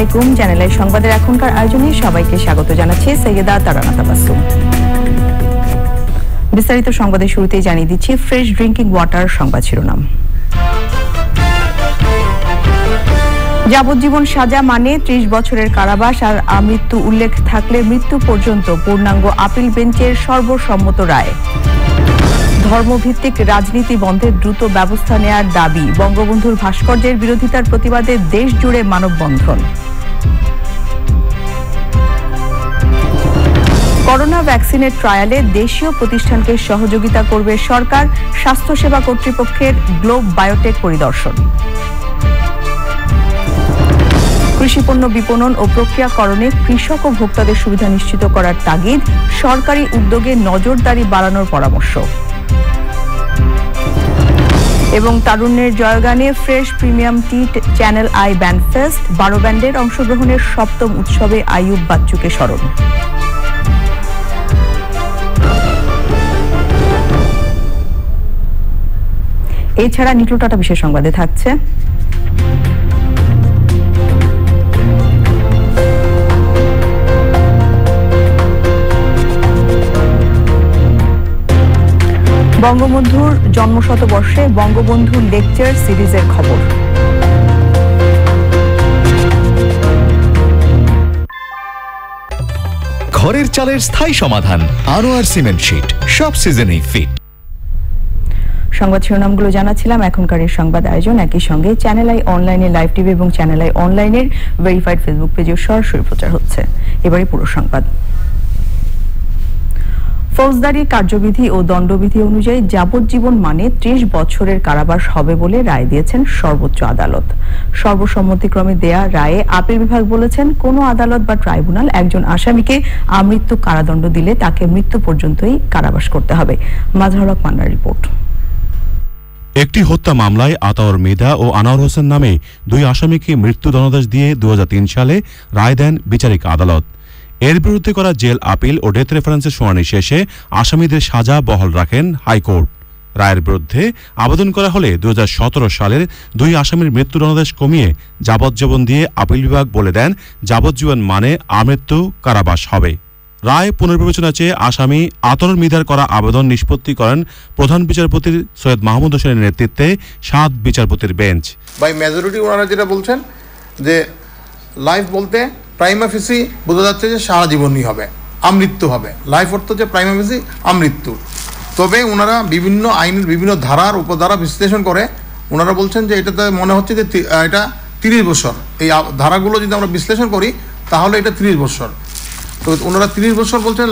আলাইকুম। Channel I সংবাদের এখনকার আয়োজনে সবাইকে স্বাগত জানাচ্ছি সৈয়দা তারানা তাবাসসুম। বিস্তারিত সংবাদের শুরুতেই জানিয়ে দিচ্ছি ফ্রেশ ড্রিঙ্কিং ওয়াটার সংবাদ শিরোনাম। যাবজ্জীবন সাজা মানে ৩০ বছরের কারাবাস আর আমৃত্যু উল্লেখ থাকলে মৃত্যু পর্যন্ত পূর্ণাঙ্গ আপিল বেঞ্চের সর্বসম্মত রায়। ধর্মভিত্তিক রাজনীতি বন্ধে দ্রুত ব্যবস্থা নেয়ার দাবি। বঙ্গবন্ধুর ভাস্কর্যের বিরোধিতার প্রতিবাদে দেশ জুড়ে মানববন্ধন। করোনা ভ্যাকসিনের ট্রায়ালে দেশীয় প্রতিষ্ঠানকে সহযোগিতা করবে সরকার। স্বাস্থ্যসেবা কর্তৃপক্ষের গ্লোব বায়োটেক পরিদর্শন। কৃষিপণ্য বিপণন ও প্রক্রিয়াকরণে কৃষক ও ভোক্তাদের সুবিধা নিশ্চিত করার তাগিদ। সরকারি উদ্যোগে নজরদারি বাড়ানোর পরামর্শ। এবং তারুণ্যের জয়গানে fresh premium tea channel I band fest. 12 ব্যান্ডের অংশগ্রহণের 7ম উৎসবে আইয়ুব বাচ্চুকে স্মরণ। এছাড়া নিটু টাটা বিশেষ সংবাদে থাকছে বঙ্গবন্ধুর জন্মশতবর্ষে বঙ্গবন্ধু লেকচার সিরিজের খবর। ঘরের চালের স্থায়ী সমাধান আনোয়ার সিমেন্ট শীট, সব সিজনেই ফিট। সংবাদ শিরোনামগুলো জানাচ্ছিলাম। এখনকার এই সংবাদ আয়োজন একই সঙ্গে চ্যানেল আই অনলাইনে লাইভ টিভি এবং চ্যানেল আই অনলাইনের ভেরিফাইড ফেসবুক পেজে সরাসরি প্রচার হচ্ছে। এবারে পুরো সংবাদ। ফৌজদারি কার্যবিধি ও দণ্ডবিধি অনুযায়ী যাবজ্জীবন মানে ৩০ বছরের কারাবাস হবে বলে রায় দিয়েছেন সর্বোচ্চ আদালত। সর্বসম্মতিক্রমে দেয়া রায়ে আপিল বিভাগ বলেছেন, কোনো আদালত বা ট্রাইব্যুনাল একজন আসামিকে আমৃত্যু কারাদণ্ড দিলে তাকে মৃত্যু পর্যন্তই কারাবাস করতে হবে। মাজহার হক মান্নার রিপোর্ট। একটি হত্যা মামলায় আতাউর মৃধা ও আনোয়ার হোসেন নামে 2 আসামিকে মৃত্যুদণ্ডাদেশ দিয়ে 2003 সালে রায় দেন বিচারিক আদালত। এর বিরুদ্ধে করা জেল আপিল ও ডেথ রেফারেন্সের শুনানি শেষে আসামিদের সাজা বহাল রাখেন হাইকোর্ট। রায়ের বিরুদ্ধে আবেদন করা হলে 2017 সালের 2 আসামির মৃত্যুদণ্ডাদেশ কমিয়ে যাবজ্জীবন দিয়ে আপিল বিভাগ বলে দেন যাবজ্জীবন মানে আমৃত্যু কারাবাস হবে। রায় পুনর্বিবেচনা চেয়ে আসামি আতাউর মৃধার করা আবেদন নিষ্পত্তি করেন প্রধান বিচারপতি সৈয়দ মাহমুদ হোসেনের নেতৃত্বে 7 বিচারপতির বেঞ্চ। বাই মেজরিটি ওনারা যেটা বলছেন যে লাইফ বলতে প্রাইমা ফেসি বোঝা যাচ্ছে যে সারা জীবনই হবে, আমৃত্যু হবে। লাইফ অর্থ যে প্রাইমা ফেসি আমৃত্যু। তবে ওনারা বিভিন্ন আইনের বিভিন্ন ধারার উপধারা বিশ্লেষণ করে ওনারা বলছেন যে এটাতে মনে হচ্ছে যে এটা 30 বছর। এই ধারাগুলো যদি আমরা বিশ্লেষণ করি তাহলে এটা 30 বছর। তো ওনারা 30 বছর বলছেন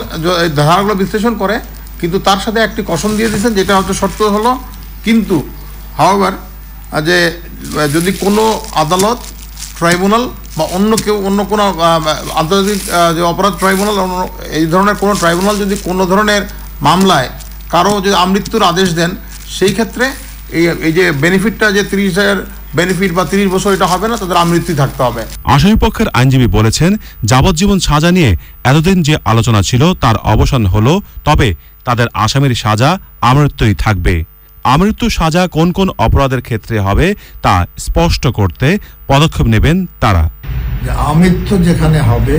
ধারাগুলো বিশ্লেষণ করে, কিন্তু তার সাথে একটি কসম দিয়ে দিয়েছেন যেটা হচ্ছে শর্ত হলো কিন্তু হাওয়ার যে যদি কোনো আদালত, ট্রাইব্যুনাল বা অন্য কোনো আন্তর্জাতিক যে অপরাধ ট্রাইব্যুনাল, এই ধরনের কোনো ট্রাইব্যুনাল যদি কোনো ধরনের মামলায় কারো যদি আমৃত্যুর আদেশ দেন, সেই ক্ষেত্রে এই যে বেনিফিটটা যে 30,000 বেনিফিট বা 30 বছর এটা হবে না, তাদের আমৃত্যু থাকতে হবে। আসামি পক্ষের আইনজীবী বলেছেন, যাবজ্জীবন সাজা নিয়ে এতদিন যে আলোচনা ছিল তার অবসান হলো, তবে তাদের আসামির সাজা আমৃত্যুই থাকবে। আমৃত্যু সাজা কোন কোন অপরাধের ক্ষেত্রে হবে তা স্পষ্ট করতে পদক্ষেপ নেবেন তারা। আমৃত্যু যেখানে হবে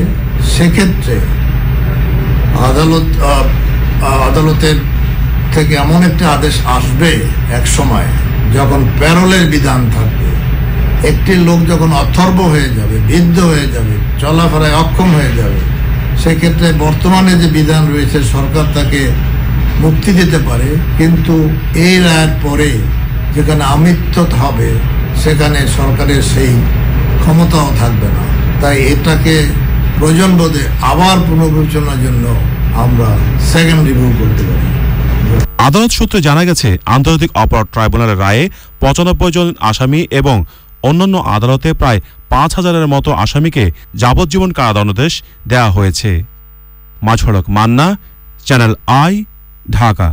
সেক্ষেত্রে আদালতের থেকে এমন একটা আদেশ আসবে এক সময় যখন প্যারোলের বিধান থাকবে। একটি লোক যখন অথর্ব হয়ে যাবে, বৃদ্ধ হয়ে যাবে, চলাফেরায় অক্ষম হয়ে যাবে, সেক্ষেত্রে বর্তমানে যে বিধান রয়েছে সরকার তাকে মুক্তি দিতে পারে, কিন্তু এই রায়ের পরে যেখানে আমৃত্যু হবে সেখানে সরকারের সেই ক্ষমতাও থাকবে না। তাই এটাকে প্রয়োজন বোধে আবার পুনর্বিবেচনার জন্য আমরা সেকেন্ড রিভিউ করতে পারি। আদালত সূত্রে জানা গেছে, আন্তর্জাতিক অপরাধ ট্রাইব্যুনালের রায়ে 95 জন আসামি এবং অন্যান্য আদালতে প্রায় 5,000-এর মতো আসামিকে যাবজ্জীবন কারাদণ্ডাদেশ দেওয়া হয়েছে। মাজহার হক মান্না, চ্যানেল আই, ঢাকা।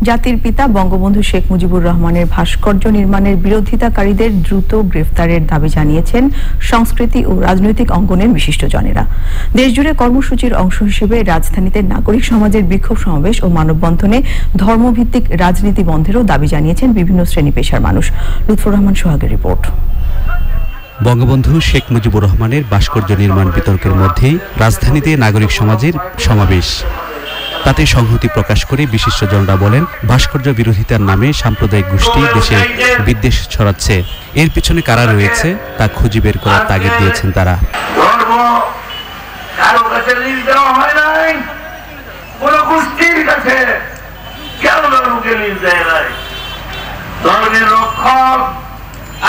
জাতির পিতা বঙ্গবন্ধু শেখ মুজিবুর রহমানের ভাস্কর্য নির্মাণের বিরোধিতাকারীদের দ্রুত গ্রেফতারের দাবি জানিয়েছেন সংস্কৃতি ও রাজনৈতিক অঙ্গনের বিশিষ্টজনেরা। দেশজুড়ে কর্মসূচির অংশ হিসেবে রাজধানীতে নাগরিক সমাজের বিক্ষোভ সমাবেশ ও মানববন্ধনে ধর্মভিত্তিক রাজনীতি বন্ধেরও দাবি জানিয়েছেন বিভিন্ন শ্রেণী পেশার মানুষ। লুৎফর রহমান সোহাগের রিপোর্ট। বঙ্গবন্ধু শেখ মুজিবুর রহমানের ভাস্কর্য নির্মাণ বিতর্কের মধ্যে রাজধানীতে নাগরিক সমাজের সমাবেশ। তাতে সংহতি প্রকাশ করে বিশিষ্টজনরা বলেন, ভাস্কর্য বিরোধিতার নামে সাম্প্রদায়িক গোষ্ঠী দেশে বিদ্বেষ ছড়াচ্ছে। এর পিছনে কারা রয়েছে তা খুঁজে বের করার তাগিদ দিয়েছেন তারা।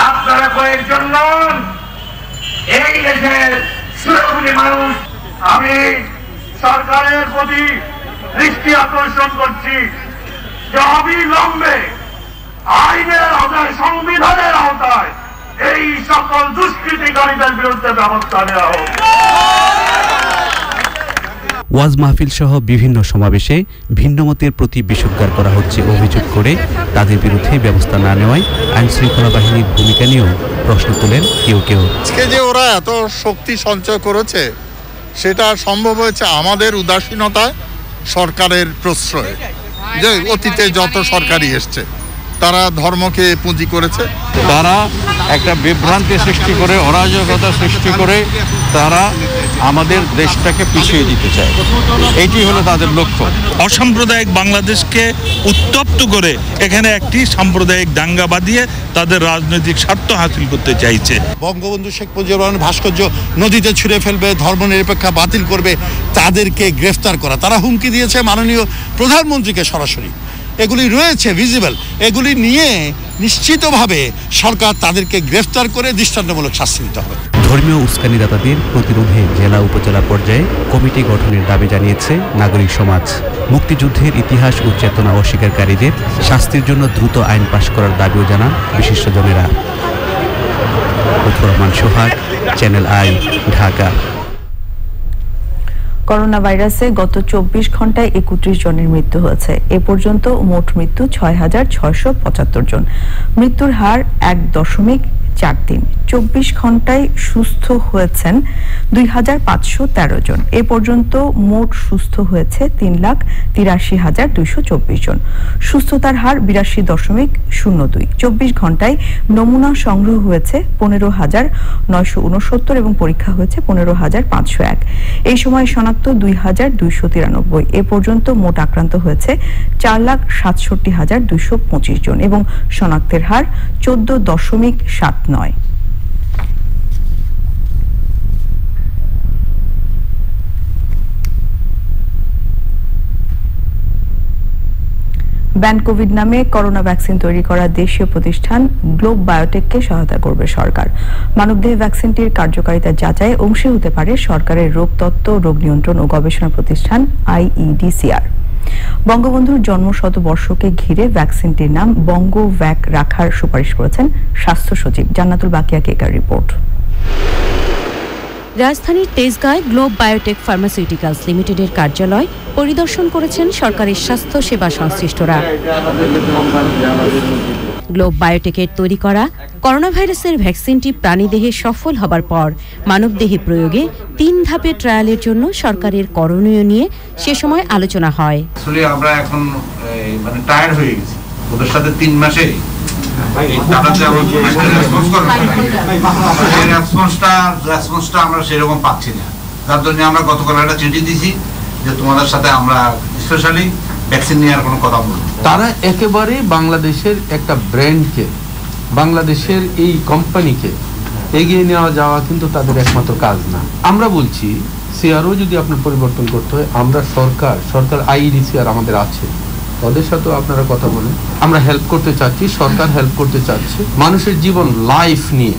আপনারা কয়েকজন নন, এই দেশের সুরক্ষিত মানুষ। আমি সরকারের প্রতি দৃষ্টি আকর্ষণ করছি যে অবিলম্বে আইনের আওতায়, সংবিধানের আওতায় এই সকল দুষ্কৃতিকারীদের বিরুদ্ধে ব্যবস্থা নেওয়া হোক। ওয়াজ মাহফিল সহ বিভিন্ন সমাবেশে ভিন্নমতের প্রতি বিষোদ্গার করা হচ্ছে অভিযোগ করে তাদের বিরুদ্ধে ব্যবস্থা না নেওয়ায় আইন শৃঙ্খলা বাহিনীর ভূমিকা নিয়েও প্রশ্ন তোলেন কেউ কেউ। আজকে যে ওরা এত শক্তি সঞ্চয় করেছে সেটা সম্ভব হয়েছে আমাদের উদাসীনতায়, সরকারের প্রশ্রয়ে। যে অতীতে যত সরকারই এসছে তারা ধর্মকে পুঁজি করেছে, তারা একটা বিভ্রান্তি সৃষ্টি করে, অরাজকতা সৃষ্টি করে তারা আমাদের দেশটাকে পিছিয়ে দিতে চায়। এটি হলো তাদের লক্ষ্য। অসাম্প্রদায়িক বাংলাদেশকে উত্তপ্ত করে এখানে একটি সাম্প্রদায়িক দাঙ্গা বাঁধিয়ে তাদের রাজনৈতিক স্বার্থ হাসিল করতে চাইছে। বঙ্গবন্ধু শেখ মুজিবুর রহমানের ভাস্কর্য নদীতে ছুঁড়ে ফেলবে, ধর্মনিরপেক্ষা বাতিল করবে, তাদেরকে গ্রেফতার করা। তারা হুমকি দিয়েছে মাননীয় প্রধানমন্ত্রীকে সরাসরি। এগুলি রয়েছে ভিজিবল, এগুলি নিয়ে নিশ্চিতভাবে সরকার তাদেরকে গ্রেফতার করে দৃষ্টান্তমূলক শাস্তি দিতে হবে। ধর্মীয় উস্কানিদাতাদের প্রতিরোধে জেলা উপজেলা পর্যায়ে কমিটি গঠনের দাবি জানিয়েছে নাগরিক সমাজ। মুক্তিযুদ্ধের ইতিহাস ও চেতনা অস্বীকারীদের শাস্তির জন্য দ্রুত আইন পাশ করার দাবিও জানান বিশিষ্টজনেরা। রহমান সোহাগ, চ্যানেল আই, ঢাকা। করোনা ভাইরাসে গত 24 ঘন্টায় 31 জনের মৃত্যু হয়েছে। এ পর্যন্ত মোট মৃত্যু 6,675 জন। মৃত্যুর হার 1.43। 24 ঘন্টায় সুস্থ হয়েছেন 2,513 জন। এ পর্যন্ত মোট সুস্থ হয়েছে 3,83,224 জন। সুস্থতার হার 82.02। 24 ঘন্টায় নমুনা সংগ্রহ হয়েছে 15,969 এবং পরীক্ষা হয়েছে 15,501। এই সময় শনাক্ত 2,293। এ পর্যন্ত মোট আক্রান্ত হয়েছে 4,67,225 জন এবং শনাক্তের হার 14.79। ব্যান কোভিড নামে করোনা ভ্যাকসিন তৈরি করা দেশীয় প্রতিষ্ঠান গ্লোব বায়োটেককে সহায়তা করবে সরকার। মানবদেহে ভ্যাকসিনটির কার্যকারিতা যাচাই অংশে হতে পারে সরকারের রোগতত্ত্ব, রোগ নিয়ন্ত্রণ ও গবেষণা প্রতিষ্ঠান IEDCR। বঙ্গবন্ধুর জন্ম শতবর্ষকে ঘিরে ভ্যাকসিনটির নাম বঙ্গভ্যাক রাখার সুপারিশ করেছেন স্বাস্থ্য সচিব। জান্নাতুল বাকিয়া কেকার রিপোর্ট। রাজধানীর তেজগাঁয় গ্লোব বায়োটেক ফার্মাসিউটিক্যালস লিমিটেডের কার্যালয় পরিদর্শন করেছেন সরকারি স্বাস্থ্য সেবা সংশ্লিষ্টরা। গ্লোব বায়োটেকের তৈরি করা করোনা ভাইরাসের ভ্যাকসিনটি প্রাণীদেহে সফল হবার পর মানবদেহে প্রয়োগে 3 ধাপে ট্রায়ালের জন্য সরকারের করণীয় নিয়ে সে সময় আলোচনা হয়। আসলে আমরা এখন মানে টায়ার্ড হয়ে গেছি। ওদের সাথে 3 মাসে আমরা সেরকম পাচ্ছি না। তার জন্য আমরা গতকাল একটা চিঠি দিয়েছি যে তোমাদের সাথে আমরা স্পেশালি ভ্যাকসিন নেওয়ার কোনো কথা বলবো। তারা একেবারে বাংলাদেশের একটা ব্র্যান্ডকে, বাংলাদেশের এই কোম্পানিকে এগিয়ে নেওয়া যাওয়া কিন্তু তাদের একমাত্র কাজ না। আমরা বলছি সিআরও যদি আপনার পরিবর্তন করতে হয়, আমরা সরকার IEDCR আমাদের আছে, ওদের সাথেও আপনারা কথা বলেন। আমরা হেল্প করতে চাচ্ছি, সরকার হেল্প করতে চাচ্ছে। মানুষের জীবন, লাইফ নিয়ে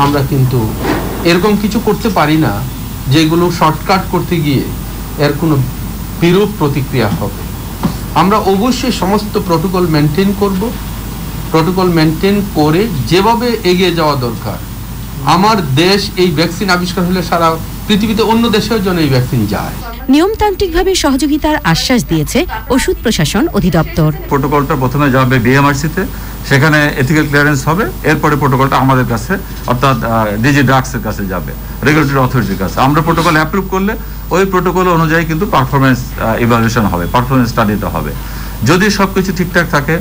আমরা কিন্তু এরকম কিছু করতে পারি না যেগুলো শর্টকাট করতে গিয়ে এর কোনো বিরূপ প্রতিক্রিয়া হবে। আমরা অবশ্যই সমস্ত প্রোটোকল মেনটেন করব। প্রোটোকল মেনটেন করে যেভাবে এগিয়ে যাওয়া দরকার। আমার দেশ এই ভ্যাকসিন আবিষ্কার হলে সারা পৃথিবীতে অন্য দেশের জন্য এই ভ্যাকসিন যায়। নিয়মতান্ত্রিকভাবে সহযোগিতার আশ্বাস দিয়েছে ওষুধ প্রশাসন অধিদপ্তর। প্রোটোকলটা প্রথমে যাবে বিএমআরসিতে, সেখানে এথিক্যাল ক্লিয়ারেন্স হবে। এরপরে প্রোটোকলটা আমাদের কাছে অর্থাৎ ডিজি ড্রাগসের কাছে যাবে, রেগুলেটরি অথরিটির কাছে। আমরা প্রোটোকল অ্যাপ্রুভ করলে ওই প্রোটোকল অনুযায়ী কিন্তু পারফরমেন্স ইভ্যালুয়েশন হবে, পারফরমেন্স স্টাডিতে হবে। যদি সবকিছু ঠিকঠাক থাকে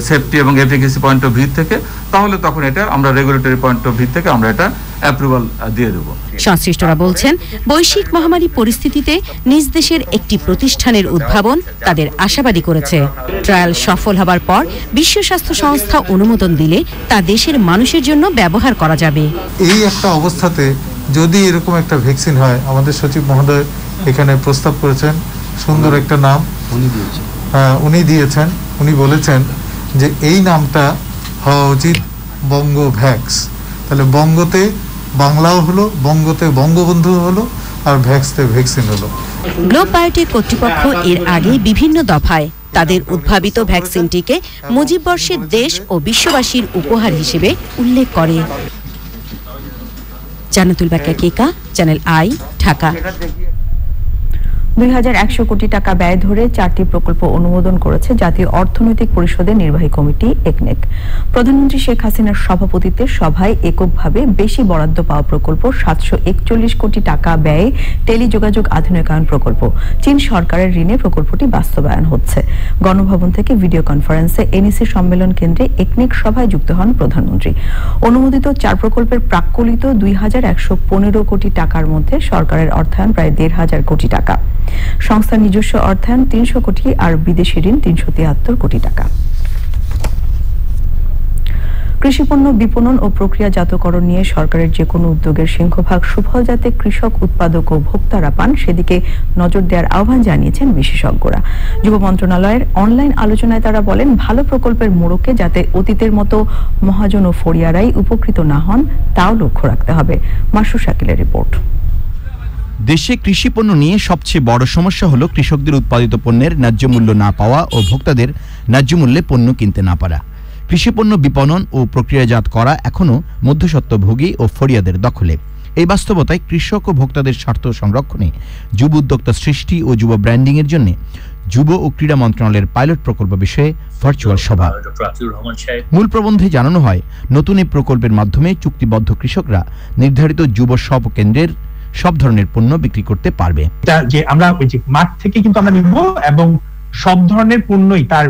সেফটি এবং এফিকেসি পয়েন্ট অফ ভিউ থেকে, তাহলে তখন এটা আমরা রেগুলেটরি পয়েন্ট অফ ভিউ থেকে আমরা এটা অ্যাপ্রুভাল দিয়ে দেব। সংশ্লিষ্টরা বলছেন, বৈশ্বিক মহামারী পরিস্থিতিতে নিজ দেশের একটি প্রতিষ্ঠানের উদ্ভাবন তাদের আশাবাদী করেছে। ট্রায়াল সফল হবার পর বিশ্ব স্বাস্থ্য সংস্থা অনুমোদন দিলে তা দেশের মানুষের জন্য ব্যবহার করা যাবে। এই একটা অবস্থাতে যদি এরকম একটা ভ্যাকসিন হয়, আমাদের সচিব মহোদয় এখানে প্রস্তাব করেছেন, সুন্দর একটা নাম উনি দিয়েছেন। উনি বলেছেন যে এই নামটা হওয়া উচিত বঙ্গভ্যাক্স। তাহলে বঙ্গতে বাংলাও হলো, বঙ্গতে বঙ্গবন্ধু হলো, আর ভ্যাক্সতে ভ্যাকসিন হলো। গ্লোব বায়োটেক কর্তৃপক্ষ এর আগে বিভিন্ন দফায় তাদের উদ্ভাবিত ভ্যাকসিনটিকে মুজিববর্ষের দেশ ও বিশ্ববাসীর উপহার হিসেবে উল্লেখ করে। জান্নাতুল বাকিয়া কেকা, চ্যানেল আই, ঢাকা। 2100 কোটি টাকা ব্যয় ধরে 4টি প্রকল্প অনুমোদন করেছে জাতীয় অর্থনৈতিক পরিষদের নির্বাহী কমিটি একনেক। প্রধানমন্ত্রী শেখ হাসিনার সভাপতিত্বে সভায় এককভাবে বেশি বরাদ্দ পাওয়া প্রকল্প 741 কোটি টাকা ব্যয়ে টেলিযোগাযোগ আধুনিকায়ন প্রকল্প। চীন সরকারের ঋণে প্রকল্পটি বাস্তবায়ন হচ্ছে। গণভবন থেকে ভিডিও কনফারেন্সে এনইসি সম্মেলন কেন্দ্রে একনেক সভায় যুক্ত হন প্রধানমন্ত্রী। অনুমোদিত 4 প্রকল্পের প্রাক্কলিত 2115 কোটি টাকার মধ্যে সরকারের অর্থায়ন প্রায় 1500 কোটি টাকা, সংস্থার নিজস্ব অর্থায়ন 300 কোটি আর বিদেশি ঋণ 373 কোটি টাকা। কৃষিপণ্য বিপণন ও প্রক্রিয়াজাতকরণ নিয়ে সরকারের যে কোনো উদ্যোগের সিংহভাগ সুফল যাতে কৃষক, উৎপাদক ও ভোক্তারা পান সেদিকে নজর দেওয়ার আহ্বান জানিয়েছেন বিশেষজ্ঞরা। যুব মন্ত্রণালয়ের অনলাইন আলোচনায় তারা বলেন, ভালো প্রকল্পের মোড়কে যাতে অতীতের মতো মহাজন ও ফরিয়ারাই উপকৃত না হন তাও লক্ষ্য রাখতে হবে। মাসুর শাকিলের রিপোর্ট। দেশে কৃষিপণ্য নিয়ে সবচেয়ে বড় সমস্যা হলো কৃষকদের উৎপাদিত পণ্যের ন্যায্য মূল্য না পাওয়া ও ভোক্তাদের ন্যায্য মূল্যে পণ্য কিনতে না পারা। কৃষিপণ্য বিপণন ও প্রক্রিয়াজাত করা এখনও মধ্যস্বত্বভোগী ও ফরিয়াদের দখলে। এই বাস্তবতায় কৃষক ও ভোক্তাদের স্বার্থ সংরক্ষণে যুব উদ্যোক্তা সৃষ্টি ও যুব ব্র্যান্ডিংয়ের জন্য যুব ও ক্রীড়া মন্ত্রণালয়ের পাইলট প্রকল্প বিষয়ে ভার্চুয়াল সভা। মূল প্রবন্ধে জানানো হয়, নতুন এই প্রকল্পের মাধ্যমে চুক্তিবদ্ধ কৃষকরা নির্ধারিত যুব সব কেন্দ্রের সব ধরনের পণ্য বিক্রি করতে পারবে। যে আমরা ওই যে মাঠ থেকে কিন্তু আমরা নিব এবং সব ধরনের পণ্যই তার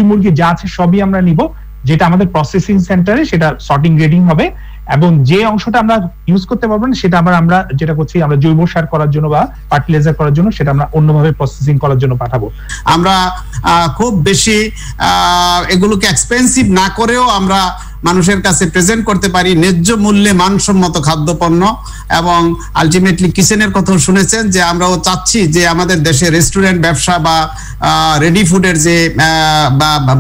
মুরগি যা আছে সবই আমরা নিব, যেটা আমাদের প্রসেসিং সেন্টারে সেটা সর্টিং গ্রেডিং হবে এবং যে অংশটা আমরা ইউজ করতে পারবো না সেটা আবার আমরা যেটা করছি আমরা জৈব সার করার জন্য বা ফার্টিলাইজার করার জন্য সেটা আমরা অন্যভাবে প্রসেসিং করার জন্য পাঠাবো। আমরা খুব বেশি এগুলোকে এক্সপেন্সিভ না করেও আমরা মানুষের কাছে প্রেজেন্ট করতে পারি ন্যায্য মূল্যে মানসম্মত খাদ্যপণ্য। এবং আলটিমেটলি কিচেনের কথাও শুনেছেন যে আমরাও চাচ্ছি যে আমাদের দেশে রেস্টুরেন্ট ব্যবসা বা রেডি ফুডের যে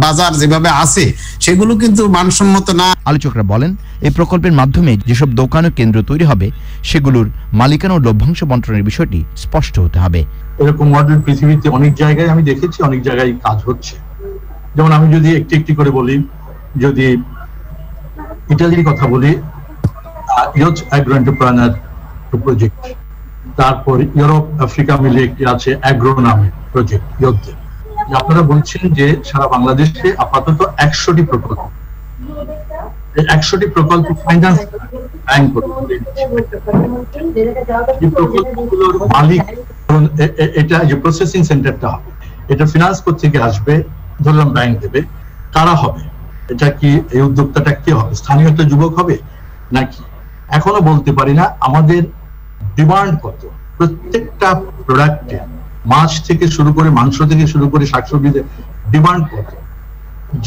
বাজার যেভাবে আছে সেগুলো কিন্তু মানসম্মত না। আলোচকরা বলেন, এই প্রকল্পের মাধ্যমে যেসব দোকান ও কেন্দ্র তৈরি হবে সেগুলোর মালিকানা ও লভ্যাংশ বন্টনের বিষয়টি স্পষ্ট হতে হবে। এরকম মডেল পৃথিবীতে অনেক জায়গায় আমি দেখেছি, অনেক জায়গায় কাজ হচ্ছে। যেমন আমি যদি একটি একটি করে বলি, যদি ইটালির কথা বলি, ইয়ুথ অ্যাগ্রো এন্টারপ্রেনার প্রজেক্ট, তারপর ইউরোপ আফ্রিকা মিলে একটি আছে অ্যাগ্রো নামে প্রজেক্ট ইয়ুথ। আপনারা বলছেন যে সারা বাংলাদেশে আপাতত 100টি প্রকল্প, 100টি প্রকল্প ফাইন্যান্স ব্যাংক করবে। এই প্রকল্পগুলোর মালিক, এটা যে প্রসেসিং সেন্টারটা হবে, এটা ফিনান্স থেকে আসবে, ধরলাম ব্যাংক দেবে, কারা হবে? এটা কি এই উদ্যোক্তাটা কি হবে? স্থানীয় একটা যুবক হবে নাকি? এখনো বলতে পারি না। আমাদের ডিমান্ড কত প্রত্যেকটা প্রোডাক্টে, মাছ থেকে শুরু করে মাংস থেকে শুরু করে শাকসবজিতে ডিমান্ড কত?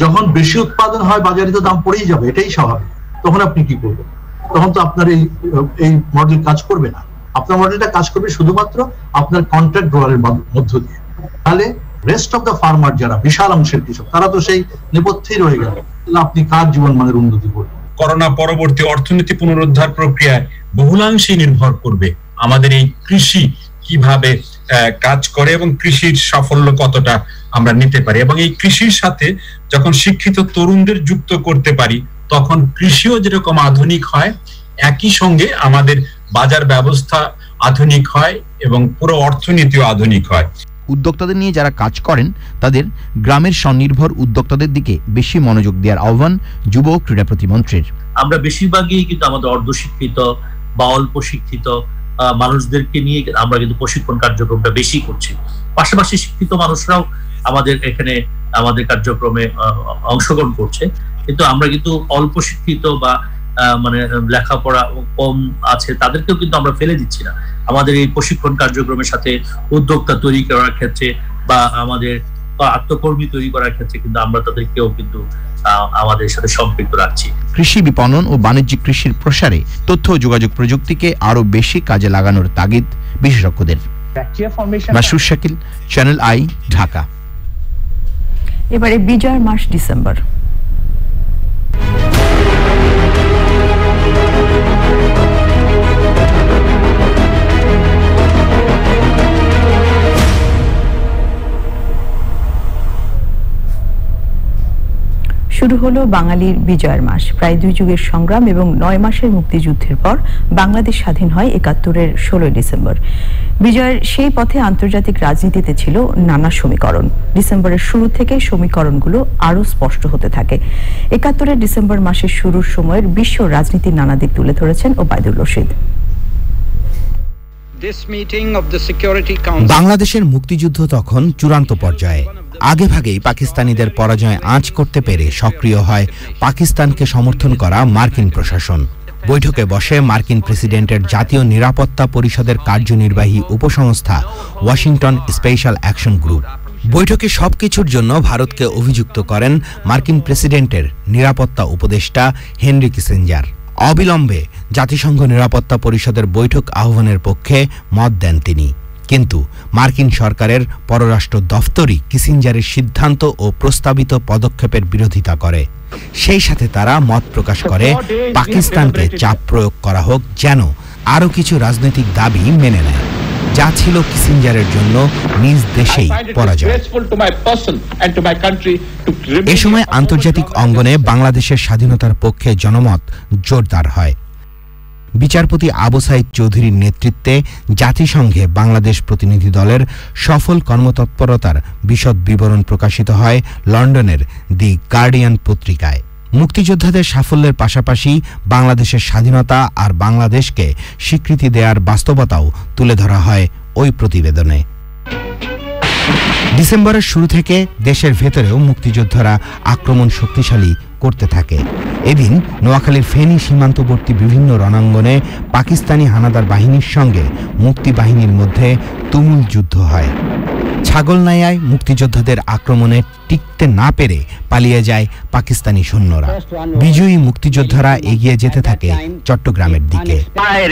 যখন বেশি উৎপাদন হয় বাজারে তো দাম পড়েই যাবে, এটাই স্বাভাবিক। তখন আপনি কি করবেন? তখন তো আপনার এই মডেল কাজ করবে না। আপনার মডেলটা কাজ করবে শুধুমাত্র আপনার কন্ট্রাক্ট গ্রোয়ারের মধ্য দিয়ে। তাহলে রেস্ট অফ দ্য ফার্মার, যারা বিশাল অংশের কৃষক, তারা তো সেই নেপথ্যেই রয়ে গেল। আপনি কার জীবন মানের উন্নতি করবেন? করোনা পরবর্তী অর্থনীতি পুনরুদ্ধার প্রক্রিয়ায় বহুলাংশেই নির্ভর করবে আমাদের এই কৃষি কিভাবে কাজ করে এবং কৃষির সাফল্য কতটা আমরা নিতে পারি। এবং এই কৃষির সাথে যখন শিক্ষিত তরুণদের যুক্ত করতে পারি তখন কৃষিও যেরকম আধুনিক হয়, একই সঙ্গে আমাদের বাজার ব্যবস্থা আধুনিক হয় এবং পুরো অর্থনীতিও আধুনিক হয়। উদ্যোক্তাদের নিয়ে যারা কাজ করেন তাদের গ্রামের স্বনির্ভর উদ্যোক্তাদের দিকে বেশি মনোযোগ দেওয়ার আহ্বান যুব ও ক্রীড়া প্রতিমন্ত্রীর। আমরা বেশিরভাগই কিন্তু আমাদের অর্ধশিক্ষিত বা অল্প শিক্ষিত মানুষদেরকে নিয়ে আমরা কিন্তু প্রশিক্ষণ কার্যক্রমটা বেশি করছি। পাশাপাশি শিক্ষিত মানুষরাও আমাদের এখানে আমাদের কার্যক্রমে অংশগ্রহণ করছে, কিন্তু আমরা কিন্তু অল্প শিক্ষিত বা মানে লেখাপড়া কম আছে তাদেরকেও কিন্তু আমরা ফেলে দিচ্ছি না। আমাদের এই প্রশিক্ষণ কার্যক্রমের সাথে উদ্যোক্তা তৈরি করার ক্ষেত্রে বা আমাদের আত্মকর্মী তৈরি করার ক্ষেত্রে কিন্তু আমরা তাদেরকেও কিন্তু আমাদের সাথে সম্পৃক্ত রাখছি। কৃষি বিপণন ও বাণিজ্যিক কৃষির প্রসারে তথ্য ও যোগাযোগ প্রযুক্তিকে আরো বেশি কাজে লাগানোর তাগিদ বিশেষজ্ঞদের। মাসুর শাকিল, চ্যানেল আই, ঢাকা। এবারে বিজয়ের মাস ডিসেম্বর। শুরু হলো বাঙালির বিজয়ের মাস। প্রায় 2 যুগের সংগ্রাম এবং 9 মাসের মুক্তিযুদ্ধের পর বাংলাদেশ স্বাধীন হয় 71-এর 16 ডিসেম্বর। বিজয়ের সেই পথে আন্তর্জাতিক রাজনীতিতে ছিল নানা সমীকরণ। ডিসেম্বরের শুরু থেকে সমীকরণগুলো আরো স্পষ্ট হতে থাকে। 71-এর ডিসেম্বর মাসের শুরুর সময়ের বিশ্ব রাজনীতির নানা দিক তুলে ধরেছেন ওবায়দুল রশিদ। বাংলাদেশের মুক্তিযুদ্ধ তখন চূড়ান্ত পর্যায়ে। আগেভাগেই পাকিস্তানিদের পরাজয় আঁচ করতে পেরে সক্রিয় হয় পাকিস্তানকে সমর্থন করা মার্কিন প্রশাসন। বৈঠকে বসে মার্কিন প্রেসিডেন্টের জাতীয় নিরাপত্তা পরিষদের কার্যনির্বাহী উপসংস্থা ওয়াশিংটন স্পেশাল অ্যাকশন গ্রুপ। বৈঠকে সবকিছুর জন্য ভারতকে অভিযুক্ত করেন মার্কিন প্রেসিডেন্টের নিরাপত্তা উপদেষ্টা হেনরি কিসিঞ্জার। অবিলম্বে জাতিসংঘ নিরাপত্তা পরিষদের বৈঠক আহ্বানের পক্ষে মত দেন তিনি। কিন্তু মার্কিন সরকারের পররাষ্ট্র দফতরই কিসিঞ্জারের সিদ্ধান্ত ও প্রস্তাবিত পদক্ষেপের বিরোধিতা করে। সেই সাথে তারা মত প্রকাশ করে পাকিস্তানকে চাপ প্রয়োগ করা হোক যেন আরও কিছু রাজনৈতিক দাবি মেনে নেয়, যা ছিল কিসিঞ্জারের জন্য নিজ দেশেই পরাজয়। এ সময় আন্তর্জাতিক অঙ্গনে বাংলাদেশের স্বাধীনতার পক্ষে জনমত জোরদার হয়। বিচারপতি আবু সাইদ চৌধুরীর নেতৃত্বে জাতিসংঘে বাংলাদেশ প্রতিনিধি দলের সফল কর্মতৎপরতার বিশদ বিবরণ প্রকাশিত হয় লন্ডনের দি গার্ডিয়ান পত্রিকায়। মুক্তিযোদ্ধাদের সাফল্যের পাশাপাশি বাংলাদেশের স্বাধীনতা আর বাংলাদেশকে স্বীকৃতি দেওয়ার বাস্তবতাও তুলে ধরা হয় ওই প্রতিবেদনে। ডিসেম্বরের শুরু থেকে দেশের ভেতরেও মুক্তিযোদ্ধারা আক্রমণ শক্তিশালী করতে থাকে। এদিন নোয়াখালীর ফেনী সীমান্তবর্তী বিভিন্ন রণাঙ্গনে পাকিস্তানি হানাদার বাহিনীর সঙ্গে মুক্তি বাহিনীর মধ্যে তুমুল যুদ্ধ হয়। ছাগলনাইয়ায় মুক্তিযোদ্ধাদের আক্রমণে টিকতে না পেরে পালিয়ে যায় পাকিস্তানি সৈন্যরা। বিজয়ী মুক্তিযোদ্ধারা এগিয়ে যেতে থাকে চট্টগ্রামের দিকে।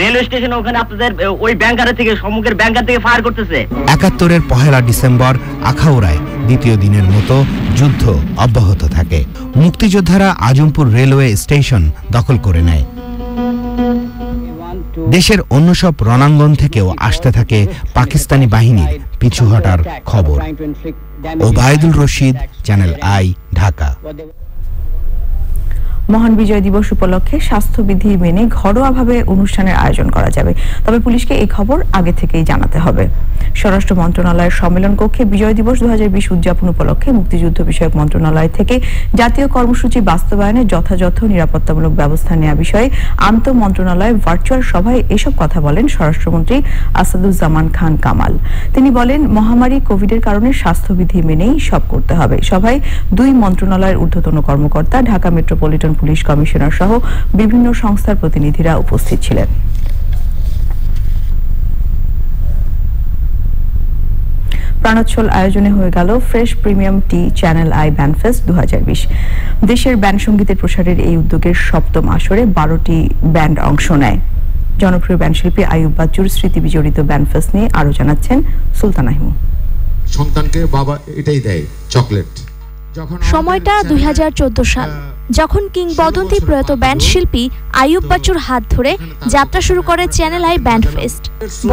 রেলওয়ে স্টেশন ওখানে আপনাদের ওই ব্যাংকার থেকে সম্মুখের ব্যাংকার থেকে ফায়ার করতেছে। 71-এর 1 ডিসেম্বর আখাউড়ায় দ্বিতীয় দিনের মতো যুদ্ধ অব্যাহত থাকে। মুক্তিযোদ্ধারা আজমপুর রেলওয়ে স্টেশন দখল করে নেয়। দেশের অন্য সব রণাঙ্গন থেকেও আসতে থাকে পাকিস্তানি বাহিনীর পিছু হটার খবর। Obaidul Rashid, channel I, Dhaka. মহান বিজয় দিবস উপলক্ষে স্বাস্থ্যবিধি মেনে ঘরোয়াভাবে অনুষ্ঠানের আয়োজন করা যাবে, তবে পুলিশকে এই খবর আগে থেকেই জানাতে হবে। স্বরাষ্ট্র মন্ত্রণালয়ের সম্মেলন কক্ষে বিজয় দিবস 2020 উদযাপন উপলক্ষে মুক্তিযুদ্ধ বিষয়ক মন্ত্রণালয় থেকে জাতীয় কর্মসূচি বাস্তবায়নে যথাযথ নিরাপত্তামূলক ব্যবস্থা নেওয়া বিষয়ে আন্তঃ মন্ত্রণালয় ভার্চুয়াল সভায় এসব কথা বলেন স্বরাষ্ট্রমন্ত্রী আসাদুজ্জামান খান কামাল। তিনি বলেন, মহামারী কোভিডের কারণে স্বাস্থ্যবিধি মেনেই সব করতে হবে। সভায় 2 মন্ত্রণালয়ের ঊর্ধ্বতন কর্মকর্তা, ঢাকা মেট্রোপলিটন পুলিশ কমিশনার সহ বিভিন্ন সংস্থার প্রতিনিধিরা উপস্থিত ছিলেন। প্রাণোচ্ছল আয়োজনে হয়ে গেল fresh premium tea channel I band fest 2020। দেশের ব্যান্ড সঙ্গীতের প্রসারের এই উদ্যোগের 7ম আসরে 12টি ব্যান্ড অংশ নেয়। জনপ্রিয় ব্যান্ড শিল্পী আইয়ুব বাচ্চুর স্মৃতি বিজড়িত ব্যান্ডফেস্ট নিয়ে আরো জানাচ্ছেন সুলতানা হিমু। সন্তানকে বাবা এটাই দেয়, চকলেট। সময়টা 2014 সাল, যখন কিংবদন্তি প্রয়াত ব্যান্ড শিল্পী আইয়ুব বাচ্চুর হাত ধরে যাত্রা শুরু করে চ্যানেল আই ব্যান্ড ফেস্ট।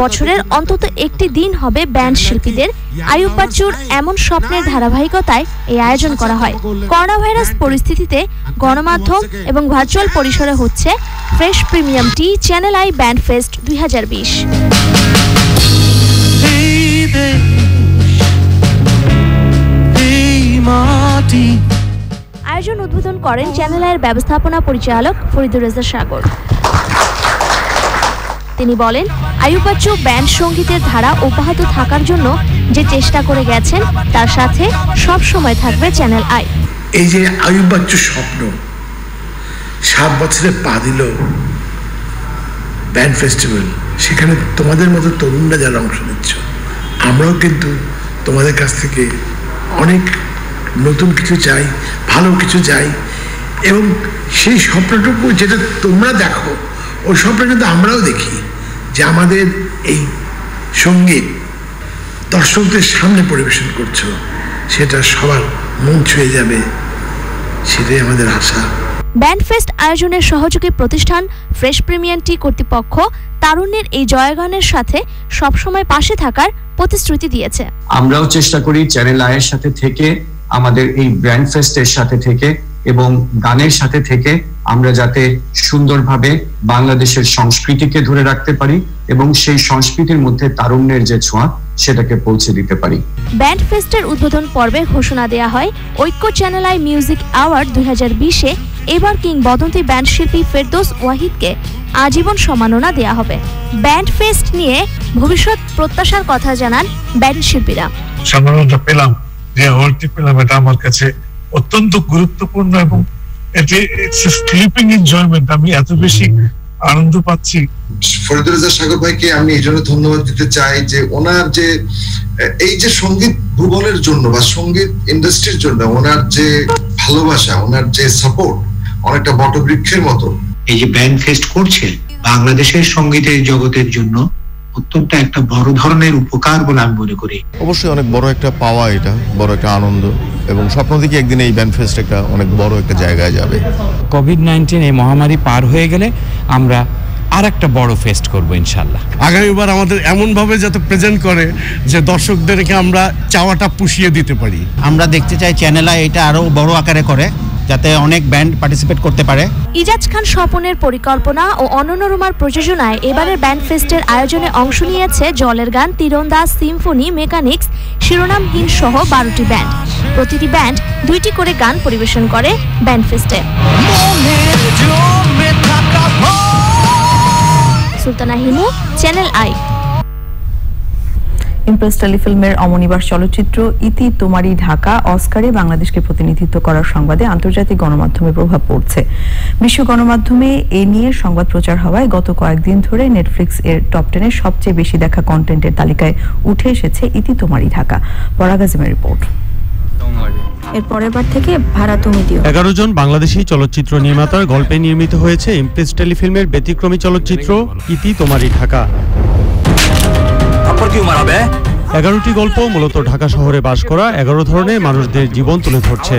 বছরের অন্তত একটি দিন হবে ব্যান্ড শিল্পীদের। আইয়ুব বাচ্চুর এমন স্বপ্নের ধারাবাহিকতায় এই আয়োজন করা হয়। করোনা ভাইরাস পরিস্থিতিতে গণমাধ্যম এবং ভার্চুয়াল পরিসরে হচ্ছে fresh premium tea channel I band fest 2020। আয়োজন উদ্বোধন করেন চ্যানেল আইয়ের ব্যবস্থাপনা পরিচালক ফরিদুর রেজা সাগর। তিনি বলেন, আইয়ুব বাচ্চু ব্যান্ড সঙ্গীতের ধারা অব্যাহত থাকার জন্য যে চেষ্টা করে গেছেন তার সাথে সব সময় থাকবে চ্যানেল আই। এই যে আইয়ুব বাচ্চুর স্বপ্ন 7 বছরে পা দিল ব্যান্ড ফেস্টিভ্যাল, সেখানে তোমাদের মতো তরুণরা যারা অংশ নিচ্ছ, আমরাও কিন্তু তোমাদের কাছ থেকে অনেক নতুন কিছু চাই, ভালো কিছু চাই, এবং সেই স্বপ্নটুকু যেটা তোমরা দেখো ওই স্বপ্ন কিন্তু আমরাও দেখি, যে আমাদের এই সঙ্গীত দর্শকদের সামনে পরিবেশন করছো, সেটা সবার মন ছুঁয়ে যাবে, সেটাই আমাদের আশা। ব্যান্ডফেস্ট আয়োজনের সহযোগী প্রতিষ্ঠান ফ্রেশ প্রিমিয়াম টি কর্তৃপক্ষ তারুণ্যের এই জয়গানের সাথে সবসময় পাশে থাকার প্রতিশ্রুতি দিয়েছে। আমরাও চেষ্টা করি চ্যানেল আইয়ের সাথে থেকে, আমাদের এই ব্র্যান্ড ফেস্টের সাথে থেকে এবং গানের সাথে থেকে আমরা যাতে সুন্দরভাবে বাংলাদেশের সংস্কৃতিকে ধরে রাখতে পারি এবং সেই সংস্কৃতির মধ্যে তারুণ্যের যে ছোঁয়া সেটাকে পৌঁছে দিতে পারি। ব্যান্ড ফেস্টের উদ্বোধন পর্বে ঘোষণা দেয়া হয় ঐক্য চ্যানেল আই মিউজিক অ্যাওয়ার্ড 2020-এ এবার কিংবদন্তি ব্যান্ড শিল্পী ফেরদৌস ওয়াহিদকে আজীবন সম্মাননা দেয়া হবে। ব্যান্ড ফেস্ট নিয়ে ভবিষ্যৎ প্রত্যাশার কথা জানান ব্যান্ড শিল্পীরা। সম্মাননা পেলাম, যে অ্যাওয়ার্ডটি পেলাম, এটা আমার কাছে অত্যন্ত গুরুত্বপূর্ণ এবং এতে স্লিপিং এনজয়মেন্ট, আমি এত বেশি আনন্দ পাচ্ছি। ফরিদুর রেজা সাগর ভাইকে আমি এই জন্য ধন্যবাদ দিতে চাই যে ওনার যে এই যে সঙ্গীত ভুবনের জন্য বা সঙ্গীত ইন্ডাস্ট্রির জন্য ওনার যে ভালোবাসা, ওনার যে সাপোর্ট অনেকটা বটবৃক্ষের মতো। এই যে ব্যান্ড ফেস্ট করছে বাংলাদেশের সঙ্গীতের জগতের জন্য অত্যন্ত একটা বড় ধরনের উপকার বলে আমি মনে করি। অবশ্যই অনেক বড় একটা পাওয়া, এটা বড় একটা আনন্দ, এবং স্বপ্ন থেকে একদিন এই ব্যান্ড ফেস্ট একটা অনেক বড় একটা জায়গায় যাবে। কোভিড-19 এই মহামারী পার হয়ে গেলে আমরা আর একটা বড় ফেস্ট করব ইনশাআল্লাহ। আগামীবার আমাদের এমনভাবে যাতে প্রেজেন্ট করে যে দর্শকদেরকে আমরা চাওয়াটা পুষিয়ে দিতে পারি। আমরা দেখতে চাই চ্যানেল আই এটা আরো বড় আকারে করে, যাতে অনেক ব্যান্ড পার্টিসিপেট করতে পারে। ইজাজ খান স্বপনের পরিকল্পনা ও অনন্যরমার প্রযোজনায় এবারের ব্যান্ড ফেস্টের আয়োজনে অংশ নিয়েছে জলের গান, তীরন্দাজ, সিম্ফনি, মেকানিক্স, শিরোনামহীন সহ 12টি ব্যান্ড। প্রতিটি ব্যান্ড 2টি করে গান পরিবেশন করে ব্যান্ড ফেস্টে। Sultana Himu, channel I. Impress টেলিফিল্মের অমনিবাস চলচ্চিত্র ইতি তোমারি ঢাকা অস্কারে বাংলাদেশকে প্রতিনিধিত্ব করার সংবাদে আন্তর্জাতিক গণমাধ্যমে প্রভাব পড়ছে। বিশ্ব গণমাধ্যমে এ নিয়ে সংবাদ প্রচার হওয়ায় গত কয়েকদিন ধরে নেটফ্লিক্স এর টপ 10-এ সবচেয়ে বেশি দেখা কন্টেন্টের তালিকায় উঠে এসেছে ইতি তোমারি ঢাকা। পরাগাজিমের রিপোর্ট। এর পরের বার থেকে ভাড়া তুমি দিও। 11 জন বাংলাদেশি চলচ্চিত্র নির্মাতার গল্পে নির্মিত হয়েছে ইমপ্রেস টেলিফিল্মের ব্যতিক্রমী চলচ্চিত্র ইতি তোমারি ঢাকা। 11টি গল্প মূলত ঢাকা শহরে বাস করা 11 ধরনের মানুষদের জীবন তুলে ধরছে।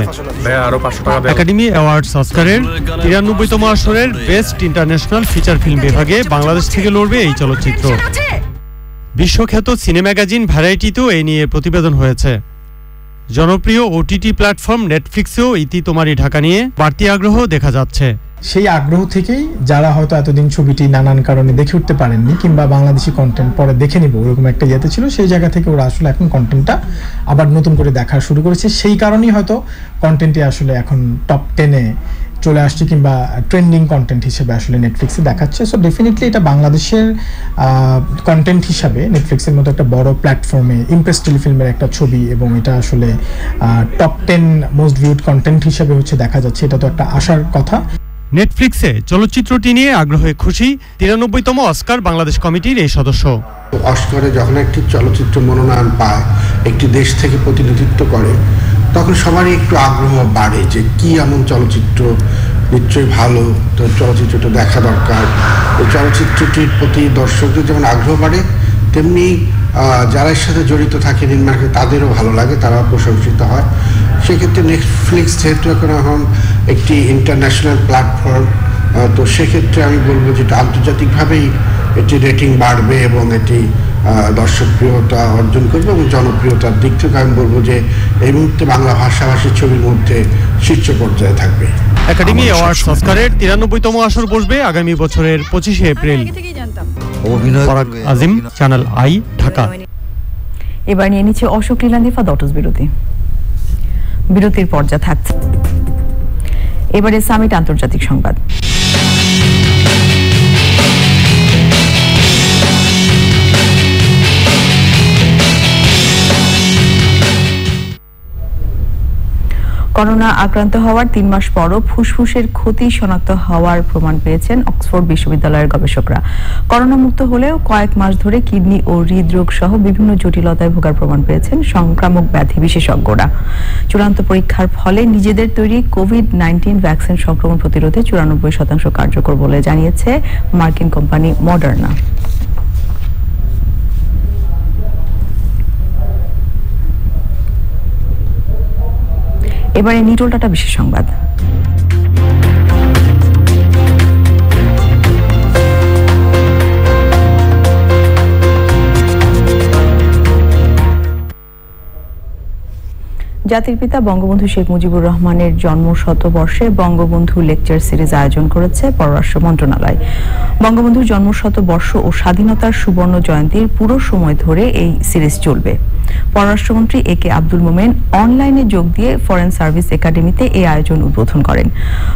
একাডেমি অ্যাওয়ার্ডস অস্কারের 93তম আসরের বেস্ট ইন্টারন্যাশনাল ফিচার ফিল্ম বিভাগে বাংলাদেশ থেকে লড়বে এই চলচ্চিত্র। বিশ্বখ্যাত সিনেমা ম্যাগাজিন ভ্যারাইটিতেও এই নিয়ে প্রতিবেদন হয়েছে। জনপ্রিয় ওটিটি প্ল্যাটফর্ম নেটফ্লিক্সেও ইতি তোমারি ঢাকা নিয়ে বাড়তি আগ্রহ দেখা যাচ্ছে। সেই আগ্রহ থেকেই যারা হয়তো এতদিন ছবিটি নানান কারণে দেখে উঠতে পারেননি কিংবা বাংলাদেশি কন্টেন্ট পরে দেখে নিব ওরকম একটা ইয়েতে ছিল, সেই জায়গা থেকে ওরা আসলে এখন কন্টেন্টটা আবার নতুন করে দেখা শুরু করেছে। সেই কারণেই হয়তো কন্টেন্টটি আসলে এখন টপ 10-এ চলে আসছে কিংবা ট্রেন্ডিং কন্টেন্ট হিসেবে আসলে নেটফ্লিক্সে দেখাচ্ছে। সো ডেফিনেটলি এটা বাংলাদেশের কন্টেন্ট হিসাবে নেটফ্লিক্সের মতো একটা বড় প্ল্যাটফর্মে ইমপ্রেস টেলিফিল্মের একটা ছবি এবং এটা আসলে টপ 10 মোস্ট ভিউড কন্টেন্ট হিসাবে হচ্ছে দেখা যাচ্ছে, এটা তো একটা আশার কথা। নেটফ্লিক্সে চলচ্চিত্রটি নিয়ে আগ্রহে খুশি 93তম অস্কার বাংলাদেশ কমিটির এই সদস্য। অস্কারে যখন একটি চলচ্চিত্র মনোনয়ন পায়, একটি দেশ থেকে প্রতিনিধিত্ব করে, তখন সবারই একটু আগ্রহ বাড়ে যে কি এমন চলচ্চিত্র, নিশ্চয়ই ভালো, তো চলচ্চিত্রটা দেখা দরকার। এই চলচ্চিত্রটির প্রতি দর্শকদের যেমন আগ্রহ বাড়ে, তেমনি যারা এর সাথে জড়িত থাকে নির্মাণকে তাদেরও ভালো লাগে, তারা প্রশংসিত হয়। সেক্ষেত্রে নেটফ্লিক্স যেহেতু এখন একটি ইন্টারন্যাশনাল প্ল্যাটফর্ম, তো সেক্ষেত্রে আমি বলবো যে আন্তর্জাতিকভাবেই এটি রেটিং বাড়বে এবং এটি দর্শকপ্রিয়তা অর্জন করবে এবং জনপ্রিয়তার দিক থেকে আমি বলবো যে এই মুহূর্তে বাংলা ভাষাভাষী ছবির মধ্যে শীর্ষ পর্যায়ে থাকবে। একাডেমি অ্যাওয়ার্ডস অস্কারের 93তম আসর বসবে আগামী বছরের 25শে এপ্রিল। পরাগ আজিম, চ্যানেল আই, ঢাকা। এবার নিয়ে নিচ্ছে অশোক লীলান্দিফা দটস বিরতি। বিরতির পর্যায়ে থাকছে এবারে সামিট আন্তর্জাতিক সংবাদ। করোনা আক্রান্ত হওয়ার 3 মাস পরও ফুসফুসের ক্ষতি শনাক্ত হওয়ার প্রমাণ পেয়েছেন অক্সফোর্ড বিশ্ববিদ্যালয়ের গবেষকরা। করোনা মুক্ত হলেও কয়েক মাস ধরে কিডনি ও হৃদরোগ সহ বিভিন্ন জটিলতায় ভোগার প্রমাণ পেয়েছেন সংক্রামক ব্যাধি বিশেষজ্ঞরা। চূড়ান্ত পরীক্ষার ফলে নিজেদের তৈরি কোভিড-19 ভ্যাকসিন সংক্রমণ প্রতিরোধে 94% কার্যকর বলে জানিয়েছে মার্কিন কোম্পানি মডার্না। এবারে নিটোল টাটা বিশেষ সংবাদ। জাতির পিতা বঙ্গবন্ধু শেখ মুজিবুর রহমানের জন্ম শতবর্ষে বঙ্গবন্ধু লেকচার সিরিজ আয়োজন করেছে পররাষ্ট্র মন্ত্রণালয়। বঙ্গবন্ধুর জন্ম শতবর্ষ ও স্বাধীনতার সুবর্ণ জয়ন্তীর পুরো সময় ধরে এই সিরিজ চলবে। পররাষ্ট্রমন্ত্রী একে আব্দুল মোমেন অনলাইনে যোগ দিয়ে ফরেন সার্ভিস একাডেমিতে এই আয়োজন উদ্বোধন করেন।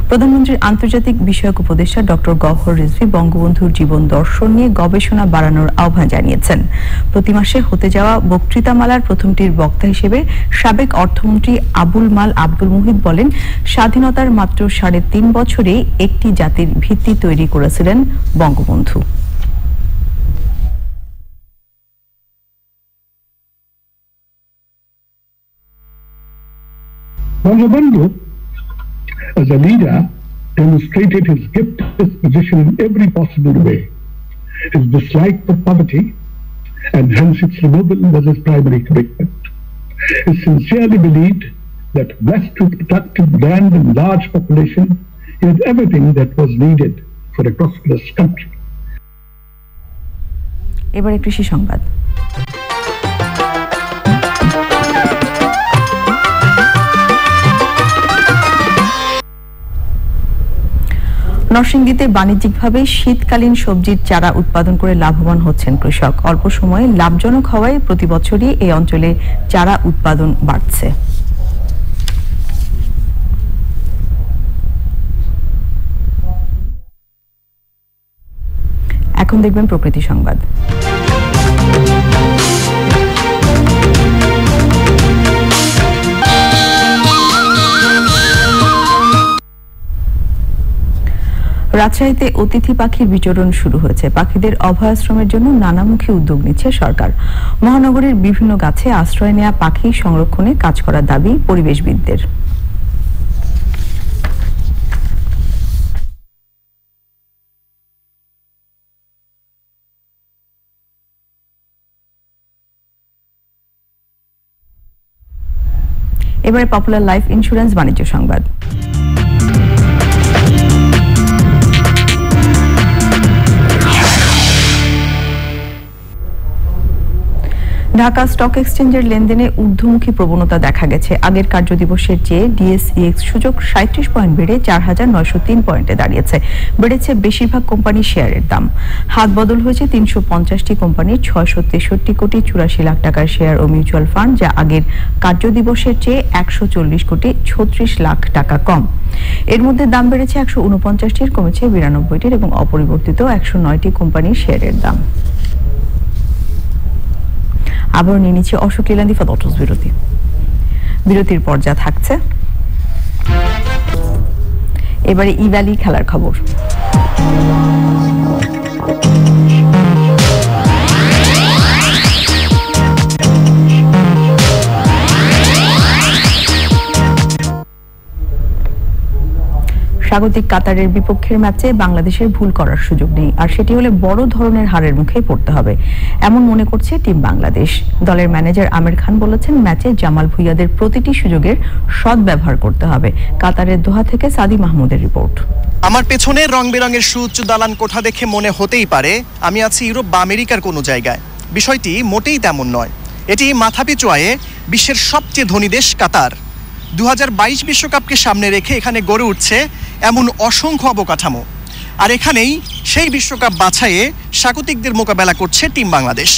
প্রধানমন্ত্রীর আন্তর্জাতিক বিষয়ক উপদেষ্টা ডক্টর গওহর রিজভী বঙ্গবন্ধুর জীবন দর্শন নিয়ে গবেষণা বাড়ানোর আহ্বান জানিয়েছেন। প্রতি মাসে হতে যাওয়া বক্তৃতামালার প্রথমটির বক্তা হিসেবে সাবেক অর্থমন্ত্রী আবুল মাল আব্দুল মুহিত বলেন, স্বাধীনতার মাত্র 3.5 বছরে একটি জাতির ভিত্তি তৈরি করেছিলেন Bangabandhu. Bangabandhu, as a leader, demonstrated his gift, his position in every possible way. His dislike for poverty, and hence its removal was his primary commitment. He sincerely believed that blessed with productive land and large population, he had everything that was needed for a prosperous country. এবারে কৃষি সংবাদ। নরসিংদীতে বাণিজ্যিকভাবে শীতকালীন সবজির চারা উৎপাদন করে লাভবান হচ্ছেন কৃষক। অল্প সময়ে লাভজনক হওয়ায় প্রতি বছরই এই অঞ্চলে চারা উৎপাদন বাড়ছে। এখন দেখবেন প্রকৃতি সংবাদ। রাজশাহীতে অতিথি পাখির বিচরণ শুরু হয়েছে। পাখিদের অভয়াশ্রমের জন্য নানামুখী উদ্যোগ নিচ্ছে সরকার। মহানগরীর বিভিন্ন গাছে আশ্রয় নেওয়া পাখি সংরক্ষণে কাজ করার দাবি পরিবেশবিদদের। এবারে পপুলার লাইফ ইন্স্যুরেন্স বাণিজ্য সংবাদ। ঢাকা স্টক এক্সচেঞ্জের লেনদেনে ঊর্ধ্বমুখী প্রবণতা দেখা গেছে। আগের কার্যদিবসের চেয়ে ডিএসইএক্স সূচক 37 পয়েন্ট বেড়ে 4903 পয়েন্টে দাঁড়িয়েছে। বেড়েছে বেশিরভাগ কোম্পানির শেয়ারের দাম। হাত বদল হয়েছে 350টি কোম্পানির 663 কোটি 84 লাখ টাকার শেয়ার ও মিউচুয়াল ফান্ড, যা আগের কার্যদিবসের চেয়ে 140 কোটি 36 লাখ টাকা কম। এর মধ্যে দাম বেড়েছে 149টির, কমেছে 92টির এবং অপরিবর্তিত 109টি কোম্পানির শেয়ারের দাম। আবার নিয়ে নিচ্ছে অশোক লীলান্দি ফটোস বিরতি। বিরতির পর যা থাকছে, এবারে ইভ্যালি খেলার খবর। স্বাগতিক কাতারের বিপক্ষের ম্যাচে বাংলাদেশের ভুল করার সুযোগ নেই, আর সেটি হলে বড় ধরনের হারের মুখে পড়তে হবে, এমন মনে করছে টিম বাংলাদেশ। দলের ম্যানেজার আমির খান বলেছেন, ম্যাচে জামাল ভুঁইয়াদের প্রতিটি সুযোগের সদ্ব্যবহার করতে হবে। কাতারের দোহা থেকে সাদি মাহমুদের রিপোর্ট। আমার পেছনে রং বেরঙের সুউচ্চ দালান কোঠা দেখে মনে হতেই পারে আমি আছি ইউরোপ বা আমেরিকার কোনো জায়গায়। বিষয়টি মোটেই তেমন নয়। এটি মাথাপিছু আয়ে বিশ্বের সবচেয়ে ধনী দেশ কাতার। 2022 বিশ্বকাপকে সামনে রেখে এখানে গড়ে উঠছে এমন অসংখ্য অবকাঠামো, আর এখানেই সেই বিশ্বকাপ বাছাইয়ে স্বাগতিকদের মোকাবেলা করছে টিম বাংলাদেশ।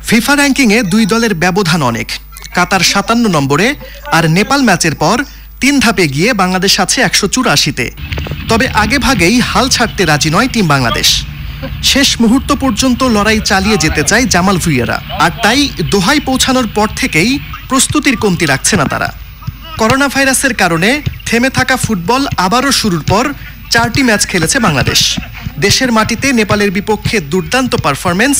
ফিফা র্যাঙ্কিংয়ে দুই দলের ব্যবধান অনেক। কাতার 57 নম্বরে, আর নেপাল ম্যাচের পর 3 ধাপে গিয়ে বাংলাদেশ আছে 184-তে। তবে আগে ভাগেই হাল ছাড়তে রাজি নয় টিম বাংলাদেশ। শেষ মুহূর্ত পর্যন্ত লড়াই চালিয়ে যেতে চায় জামাল ভুঁইয়ারা, আর তাই দোহায় পৌঁছানোর পর থেকেই প্রস্তুতির কমতি রাখছে না তারা। করোনা ভাইরাসের কারণে থেমে থাকা ফুটবল আবারও শুরুর পর 4টি ম্যাচ খেলেছে বাংলাদেশ। দেশের মাটিতে নেপালের বিপক্ষে দুর্দান্ত পারফরমেন্স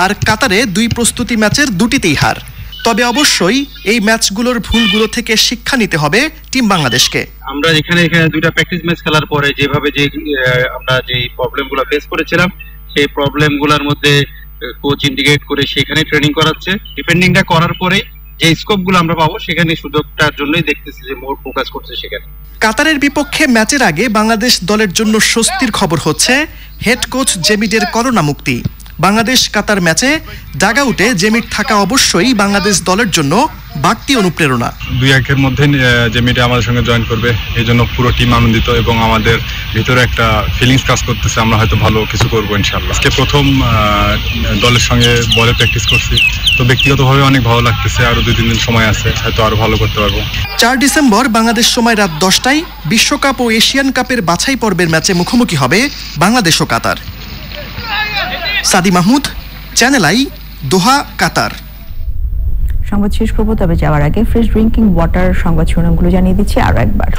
আর কাতারে 2 প্রস্তুতি ম্যাচের 2টিতেই হার। তবে অবশ্যই এই ম্যাচগুলোর ভুলগুলো থেকে শিক্ষা নিতে হবে টিম বাংলাদেশকে। আমরা এখানে 2টা প্র্যাকটিস ম্যাচ খেলার পরে যেভাবে আমরা যে প্রবলেমগুলো ফেস করেছিলাম সেই প্রবলেমগুলোর মধ্যে কোচ ইন্ডিকেট করে সেখানে ট্রেনিং করাচ্ছে। ডিফেন্ডিংটা করার পরে যে স্কোপগুলো আমরা পাবো সেখানে সুযোগটার জন্যই দেখতেছি যে মোর ফোকাস করছে সেখানে। কাতারের বিপক্ষে ম্যাচের আগে বাংলাদেশ দলের জন্য স্বস্তির খবর হচ্ছে হেড কোচ জেমিডের করোনা মুক্তি। বাংলাদেশ কাতার ম্যাচে ডাগআউটে জেমিড থাকা অবশ্যই বাংলাদেশ দলের জন্য বাড়তি অনুপ্রেরণা। 2-1 মধ্যে জেমিডে আমাদের সঙ্গে জয়েন করবে, এই জন্য পুরো টিম আনন্দিত এবং আমাদের ভিতরে একটা ফিলিংস কাজ করতেছে আমরা হয়তো ভালো কিছু করবো ইনশাআল্লাহ। আজকে প্রথম দলের সঙ্গে বলে প্র্যাকটিস করছি, তো ব্যক্তিগতভাবে অনেক ভালো লাগতেছে। আরো 2-3 দিন সময় আছে, হয়তো আরো ভালো করতে পারবো। 4 ডিসেম্বর বাংলাদেশ সময় রাত 10টায় বিশ্বকাপ ও এশিয়ান কাপের বাছাই পর্বের ম্যাচে মুখোমুখি হবে বাংলাদেশ ও কাতার। সাদি মাহমুদ, চ্যানেল আই, দোহা, কাতার। সংবাদ শেষ করবো, তবে যাওয়ার আগে ফ্রেশ ড্রিঙ্কিং ওয়াটার সংবাদ শিরোনামগুলো জানিয়ে দিচ্ছি আরো একবার।